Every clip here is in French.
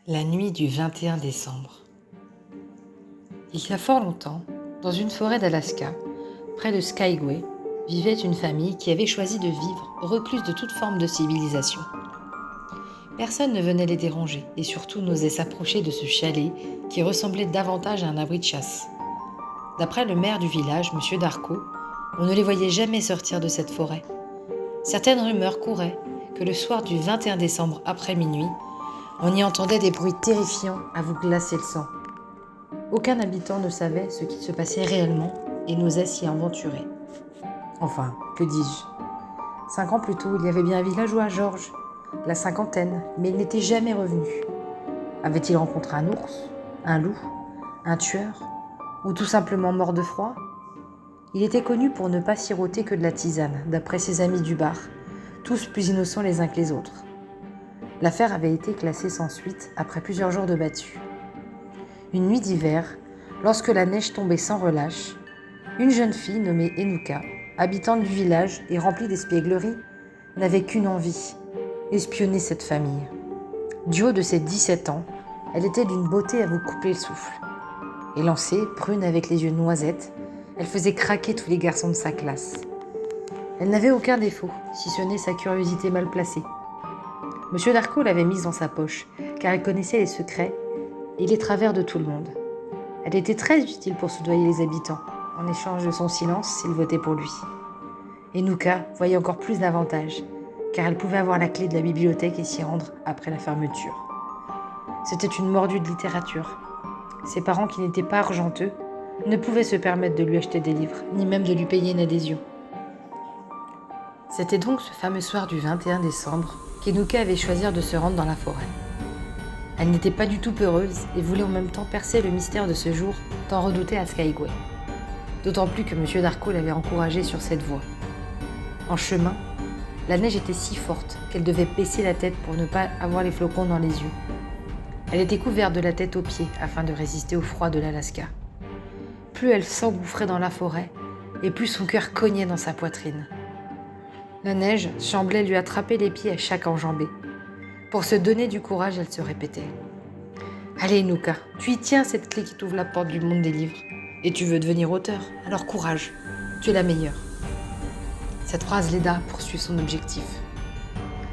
La nuit du 21 décembre. Il y a fort longtemps, dans une forêt d'Alaska, près de Skagway, vivait une famille qui avait choisi de vivre recluse de toute forme de civilisation. Personne ne venait les déranger et surtout n'osait s'approcher de ce chalet qui ressemblait davantage à un abri de chasse. D'après le maire du village, M. Darko, on ne les voyait jamais sortir de cette forêt. Certaines rumeurs couraient que le soir du 21 décembre après minuit, on y entendait des bruits terrifiants à vous glacer le sang. Aucun habitant ne savait ce qui se passait réellement et n'osait s'y aventurer. Enfin, que dis-je ? 5 ans plus tôt, il y avait bien un villageois, Georges, la cinquantaine, mais il n'était jamais revenu. Avait-il rencontré un ours, un loup, un tueur, ou tout simplement mort de froid ? Il était connu pour ne pas siroter que de la tisane, d'après ses amis du bar, tous plus innocents les uns que les autres. L'affaire avait été classée sans suite après plusieurs jours de battue. Une nuit d'hiver, lorsque la neige tombait sans relâche, une jeune fille nommée Enuka, habitante du village et remplie d'espièglerie, n'avait qu'une envie, espionner cette famille. Du haut de ses 17 ans, elle était d'une beauté à vous couper le souffle. Élancée, brune avec les yeux noisettes, elle faisait craquer tous les garçons de sa classe. Elle n'avait aucun défaut, si ce n'est sa curiosité mal placée. Monsieur Darko l'avait mise dans sa poche, car elle connaissait les secrets et les travers de tout le monde. Elle était très utile pour soudoyer les habitants, en échange de son silence s'ils votaient pour lui. Enuka voyait encore plus d'avantages, car elle pouvait avoir la clé de la bibliothèque et s'y rendre après la fermeture. C'était une mordue de littérature. Ses parents, qui n'étaient pas argenteux, ne pouvaient se permettre de lui acheter des livres, ni même de lui payer une adhésion. C'était donc ce fameux soir du 21 décembre qu'Enuka avait choisi de se rendre dans la forêt. Elle n'était pas du tout peureuse et voulait en même temps percer le mystère de ce jour tant redouté à Skagway. D'autant plus que M. Darko l'avait encouragée sur cette voie. En chemin, la neige était si forte qu'elle devait baisser la tête pour ne pas avoir les flocons dans les yeux. Elle était couverte de la tête aux pieds afin de résister au froid de l'Alaska. Plus elle s'engouffrait dans la forêt, et plus son cœur cognait dans sa poitrine. La neige semblait lui attraper les pieds à chaque enjambée. Pour se donner du courage, elle se répétait « Allez, Enuka, tu y tiens cette clé qui t'ouvre la porte du monde des livres. Et tu veux devenir auteur, alors courage, tu es la meilleure. » Cette phrase l'aida à poursuivre son objectif.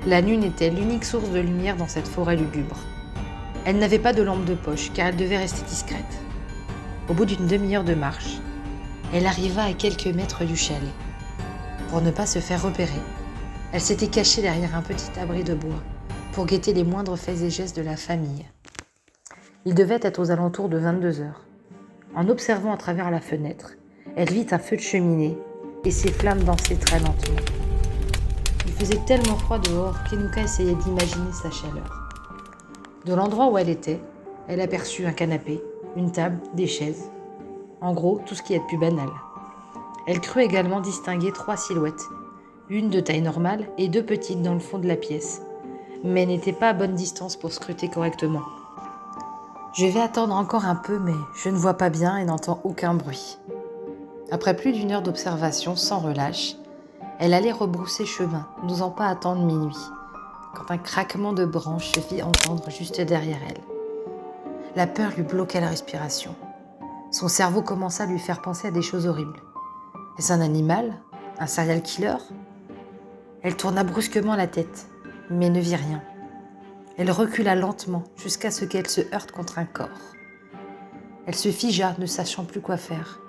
La lune était l'unique source de lumière dans cette forêt lugubre. Elle n'avait pas de lampe de poche, car elle devait rester discrète. Au bout d'une demi-heure de marche, elle arriva à quelques mètres du chalet. Pour ne pas se faire repérer, elle s'était cachée derrière un petit abri de bois pour guetter les moindres faits et gestes de la famille. Il devait être aux alentours de 22 heures. En observant à travers la fenêtre, elle vit un feu de cheminée et ses flammes dansaient très lentement. Il faisait tellement froid dehors qu'Enuka essayait d'imaginer sa chaleur. De l'endroit où elle était, elle aperçut un canapé, une table, des chaises. En gros, tout ce qui est de plus banal. Elle crut également distinguer 3 silhouettes, une de taille normale et 2 petites dans le fond de la pièce, mais n'était pas à bonne distance pour scruter correctement. « Je vais attendre encore un peu, mais je ne vois pas bien et n'entends aucun bruit. » Après plus d'1 heure d'observation sans relâche, elle allait rebrousser chemin, n'osant pas attendre minuit, quand un craquement de branches se fit entendre juste derrière elle. La peur lui bloqua la respiration. Son cerveau commença à lui faire penser à des choses horribles. Est-ce un animal ? Un serial killer ? Elle tourna brusquement la tête, mais ne vit rien. Elle recula lentement jusqu'à ce qu'elle se heurte contre un corps. Elle se figea, ne sachant plus quoi faire.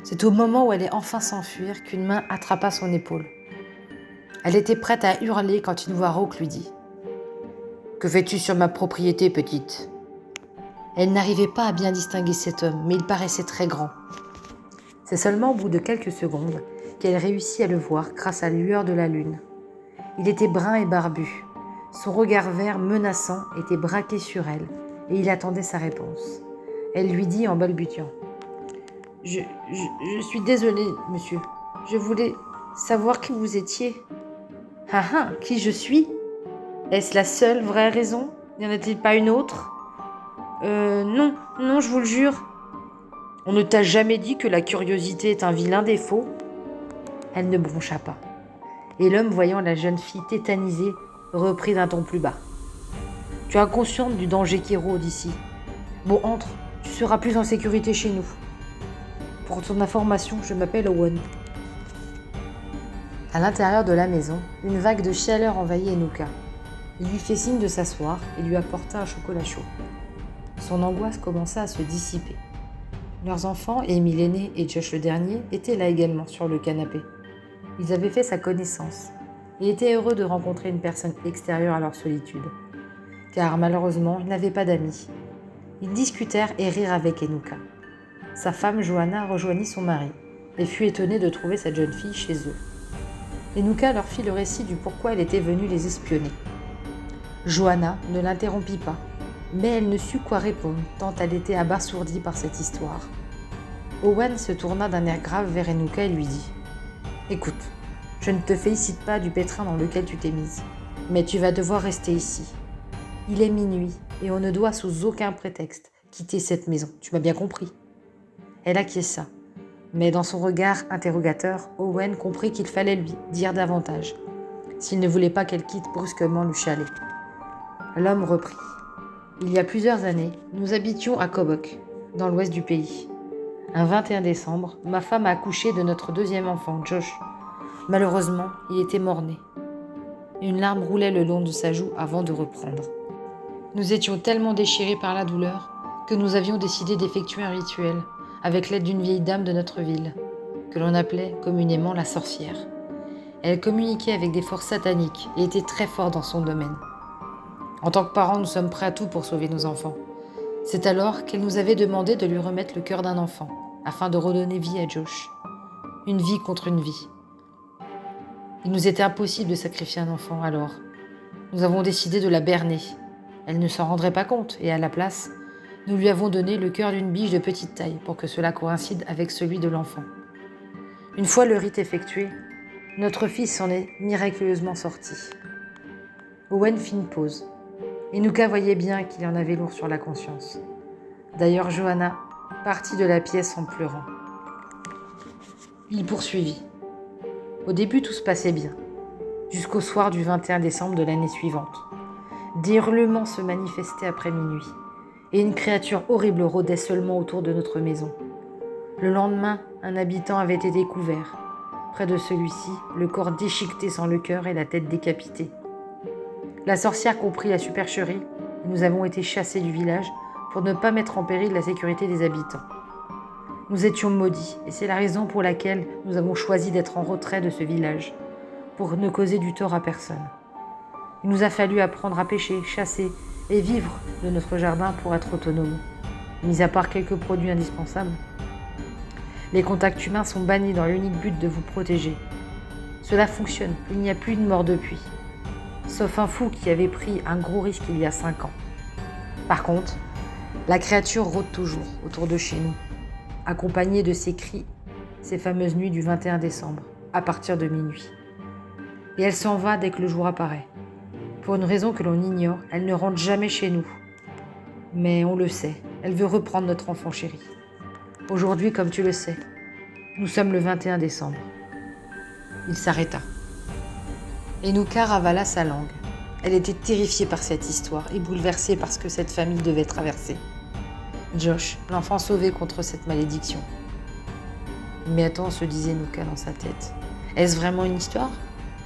C'est au moment où elle allait enfin s'enfuir qu'une main attrapa son épaule. Elle était prête à hurler quand une voix rauque lui dit « Que fais-tu sur ma propriété, petite ?» Elle n'arrivait pas à bien distinguer cet homme, mais il paraissait très grand. C'est seulement au bout de quelques secondes qu'elle réussit à le voir grâce à la lueur de la lune. Il était brun et barbu. Son regard vert menaçant était braqué sur elle et il attendait sa réponse. Elle lui dit en balbutiant « Je suis désolée, monsieur. Je voulais savoir qui vous étiez. »« Ah ah, qui je suis ? Est-ce la seule vraie raison ? N'y en a-t-il pas une autre ? Non, je vous le jure. On ne t'a jamais dit que la curiosité est un vilain défaut ? » Elle ne broncha pas. Et l'homme, voyant la jeune fille tétanisée, reprit d'un ton plus bas. « Tu es consciente du danger qui rôde ici. Bon, entre, tu seras plus en sécurité chez nous. Pour ton information, je m'appelle Owen. » À l'intérieur de la maison, une vague de chaleur envahit Enuka. Il lui fait signe de s'asseoir et lui apporta un chocolat chaud. Son angoisse commença à se dissiper. Leurs enfants, Emile l'aîné et Josh le dernier, étaient là également sur le canapé. Ils avaient fait sa connaissance et étaient heureux de rencontrer une personne extérieure à leur solitude. Car malheureusement, ils n'avaient pas d'amis. Ils discutèrent et rirent avec Enuka. Sa femme Johanna rejoignit son mari et fut étonnée de trouver cette jeune fille chez eux. Enuka leur fit le récit du pourquoi elle était venue les espionner. Johanna ne l'interrompit pas, mais elle ne sut quoi répondre tant elle était abasourdie par cette histoire. Owen se tourna d'un air grave vers Enuka et lui dit « Écoute, je ne te félicite pas du pétrin dans lequel tu t'es mise, mais tu vas devoir rester ici. Il est minuit et on ne doit sous aucun prétexte quitter cette maison, tu m'as bien compris ?» Elle acquiesça, mais dans son regard interrogateur, Owen comprit qu'il fallait lui dire davantage, s'il ne voulait pas qu'elle quitte brusquement le chalet. L'homme reprit. « Il y a plusieurs années, nous habitions à Kobok, dans l'ouest du pays. Un 21 décembre, ma femme a accouché de notre deuxième enfant, Josh. Malheureusement, il était mort-né. Une larme roulait le long de sa joue avant de reprendre. Nous étions tellement déchirés par la douleur que nous avions décidé d'effectuer un rituel avec l'aide d'une vieille dame de notre ville, que l'on appelait communément la sorcière. Elle communiquait avec des forces sataniques et était très forte dans son domaine. En tant que parents, nous sommes prêts à tout pour sauver nos enfants. C'est alors qu'elle nous avait demandé de lui remettre le cœur d'un enfant, afin de redonner vie à Josh. Une vie contre une vie. Il nous était impossible de sacrifier un enfant alors. Nous avons décidé de la berner. Elle ne s'en rendrait pas compte et à la place, nous lui avons donné le cœur d'une biche de petite taille pour que cela coïncide avec celui de l'enfant. Une fois le rite effectué, notre fils s'en est miraculeusement sorti. Owen fit une pause. Enuka voyait bien qu'il en avait lourd sur la conscience. D'ailleurs, Johanna partit de la pièce en pleurant. Il poursuivit. Au début, tout se passait bien, jusqu'au soir du 21 décembre de l'année suivante. Des hurlements se manifestaient après minuit, et une créature horrible rôdait seulement autour de notre maison. Le lendemain, un habitant avait été découvert. Près de celui-ci, le corps déchiqueté sans le cœur et la tête décapitée. La sorcière comprit la supercherie et nous avons été chassés du village pour ne pas mettre en péril la sécurité des habitants. Nous étions maudits et c'est la raison pour laquelle nous avons choisi d'être en retrait de ce village, pour ne causer du tort à personne. Il nous a fallu apprendre à pêcher, chasser et vivre de notre jardin pour être autonomes, mis à part quelques produits indispensables. Les contacts humains sont bannis dans l'unique but de vous protéger. Cela fonctionne, il n'y a plus de mort depuis. Sauf un fou qui avait pris un gros risque il y a 5 ans. Par contre, la créature rôde toujours autour de chez nous, accompagnée de ses cris, ces fameuses nuits du 21 décembre, à partir de minuit. Et elle s'en va dès que le jour apparaît. Pour une raison que l'on ignore, elle ne rentre jamais chez nous. Mais on le sait, elle veut reprendre notre enfant chéri. Aujourd'hui, comme tu le sais, nous sommes le 21 décembre. Il s'arrêta. Enuka ravala sa langue. Elle était terrifiée par cette histoire et bouleversée par ce que cette famille devait traverser. Josh, l'enfant sauvé contre cette malédiction. Mais attends, se disait Enuka dans sa tête. Est-ce vraiment une histoire ?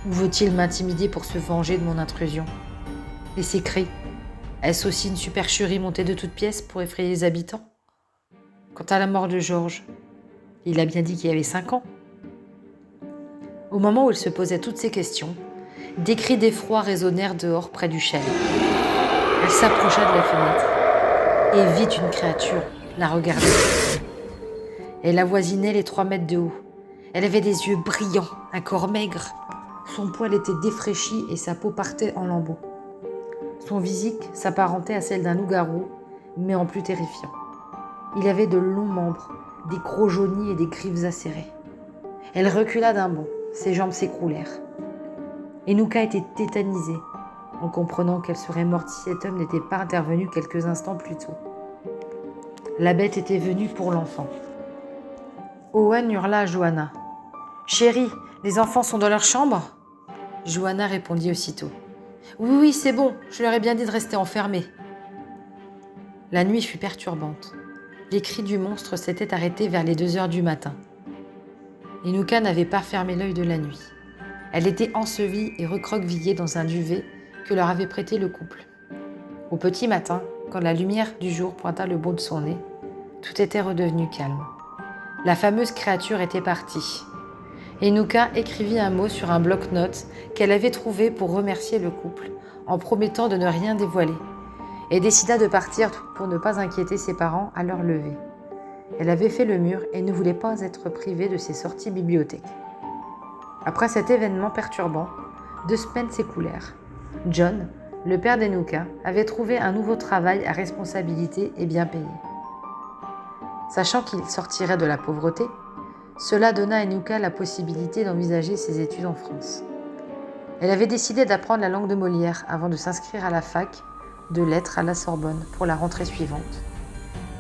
Ou veut-il m'intimider pour se venger de mon intrusion ? Et ses cris, est-ce aussi une supercherie montée de toutes pièces pour effrayer les habitants ? Quant à la mort de George, il a bien dit qu'il avait 5 ans. Au moment où il se posait toutes ces questions, des cris d'effroi résonnèrent dehors près du chalet. Elle s'approcha de la fenêtre et vit une créature la regarder. Elle avoisinait les 3 mètres de haut. Elle avait des yeux brillants, un corps maigre. Son poil était défraîchi et sa peau partait en lambeaux. Son physique s'apparentait à celle d'un loup-garou, mais en plus terrifiant. Il avait de longs membres, des crocs jaunis et des griffes acérées. Elle recula d'un bond, ses jambes s'écroulèrent. Enuka était tétanisée, en comprenant qu'elle serait morte si cet homme n'était pas intervenu quelques instants plus tôt. La bête était venue pour l'enfant. Owen hurla à Johanna. « Chérie, les enfants sont dans leur chambre ?» Johanna répondit aussitôt. Oui, oui, c'est bon, je leur ai bien dit de rester enfermés. La nuit fut perturbante. Les cris du monstre s'étaient arrêtés vers les 2 heures du matin. Inuka n'avait pas fermé l'œil de la nuit. Elle était ensevelie et recroquevillée dans un duvet que leur avait prêté le couple. Au petit matin, quand la lumière du jour pointa le bout de son nez, tout était redevenu calme. La fameuse créature était partie. Inuka écrivit un mot sur un bloc-notes qu'elle avait trouvé pour remercier le couple, en promettant de ne rien dévoiler, et décida de partir pour ne pas inquiéter ses parents à leur lever. Elle avait fait le mur et ne voulait pas être privée de ses sorties bibliothèque. Après cet événement perturbant, 2 semaines s'écoulèrent. John, le père d'Inuka, avait trouvé un nouveau travail à responsabilité et bien payé. Sachant qu'il sortirait de la pauvreté, cela donna à Inuka la possibilité d'envisager ses études en France. Elle avait décidé d'apprendre la langue de Molière avant de s'inscrire à la fac de lettres à la Sorbonne pour la rentrée suivante.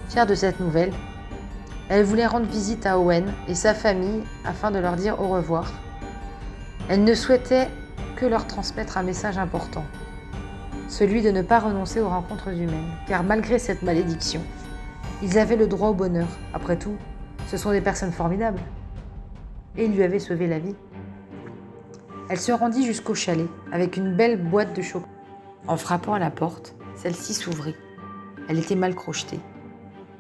Fière de cette nouvelle, elle voulait rendre visite à Owen et sa famille afin de leur dire au revoir. Elle ne souhaitait que leur transmettre un message important, celui de ne pas renoncer aux rencontres humaines, car malgré cette malédiction, ils avaient le droit au bonheur. Après tout, ce sont des personnes formidables. Et ils lui avaient sauvé la vie. Elle se rendit jusqu'au chalet avec une belle boîte de chocolat. En frappant à la porte, celle-ci s'ouvrit. Elle était mal crochetée.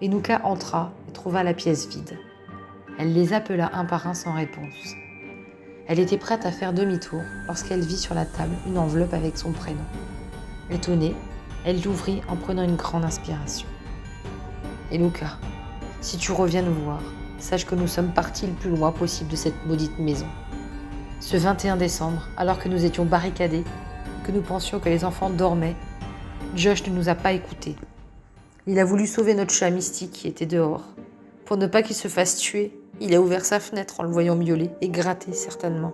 Inuka entra et trouva la pièce vide. Elle les appela un par un sans réponse. Elle était prête à faire demi-tour lorsqu'elle vit sur la table une enveloppe avec son prénom. Étonnée, elle l'ouvrit en prenant une grande inspiration. « Inuka, si tu reviens nous voir, sache que nous sommes partis le plus loin possible de cette maudite maison. Ce 21 décembre, alors que nous étions barricadés, que nous pensions que les enfants dormaient, Josh ne nous a pas écoutés. Il a voulu sauver notre chat mystique qui était dehors. Pour ne pas qu'il se fasse tuer, il a ouvert sa fenêtre en le voyant miauler et gratter certainement.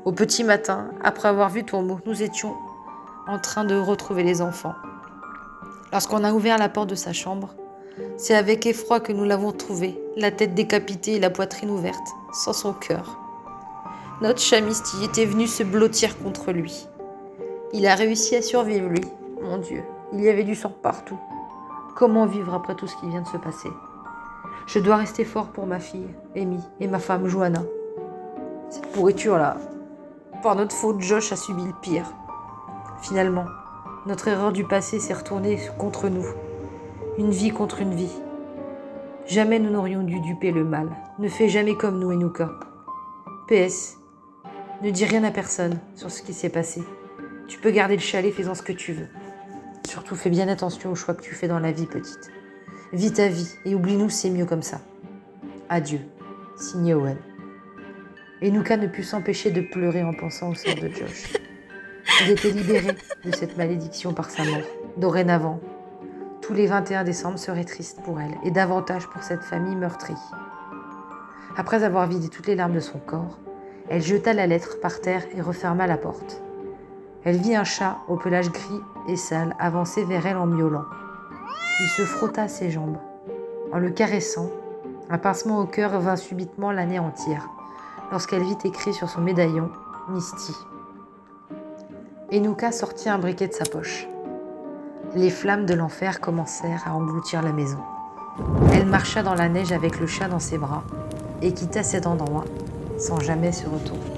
Au petit matin, après avoir vu ton mot, nous étions en train de retrouver les enfants. Lorsqu'on a ouvert la porte de sa chambre, c'est avec effroi que nous l'avons trouvé, la tête décapitée et la poitrine ouverte, sans son cœur. Notre chat Misty était venu se blottir contre lui. Il a réussi à survivre, lui. Mon Dieu, il y avait du sang partout. Comment vivre après tout ce qui vient de se passer? Je dois rester fort pour ma fille, Amy, et ma femme, Joanna. Cette pourriture-là, par notre faute, Josh a subi le pire. Finalement, notre erreur du passé s'est retournée contre nous. Une vie contre une vie. Jamais nous n'aurions dû duper le mal. Ne fais jamais comme nous, Inuka. PS. Ne dis rien à personne sur ce qui s'est passé. Tu peux garder le chalet, fais-en ce que tu veux. Surtout, fais bien attention aux choix que tu fais dans la vie, petite. Vis ta vie et oublie-nous, c'est mieux comme ça. Adieu. Signé Owen. Inuka ne put s'empêcher de pleurer en pensant au sort de Josh. Il était libéré de cette malédiction par sa mort. Dorénavant, tous les 21 décembre seraient tristes pour elle et davantage pour cette famille meurtrie. Après avoir vidé toutes les larmes de son corps, elle jeta la lettre par terre et referma la porte. Elle vit un chat au pelage gris et sale avancer vers elle en miaulant. Il se frotta à ses jambes. En le caressant, un pincement au cœur vint subitement l'anéantir lorsqu'elle vit écrit sur son médaillon « Misty ». Inuka sortit un briquet de sa poche. Les flammes de l'enfer commencèrent à engloutir la maison. Elle marcha dans la neige avec le chat dans ses bras et quitta cet endroit sans jamais se retourner.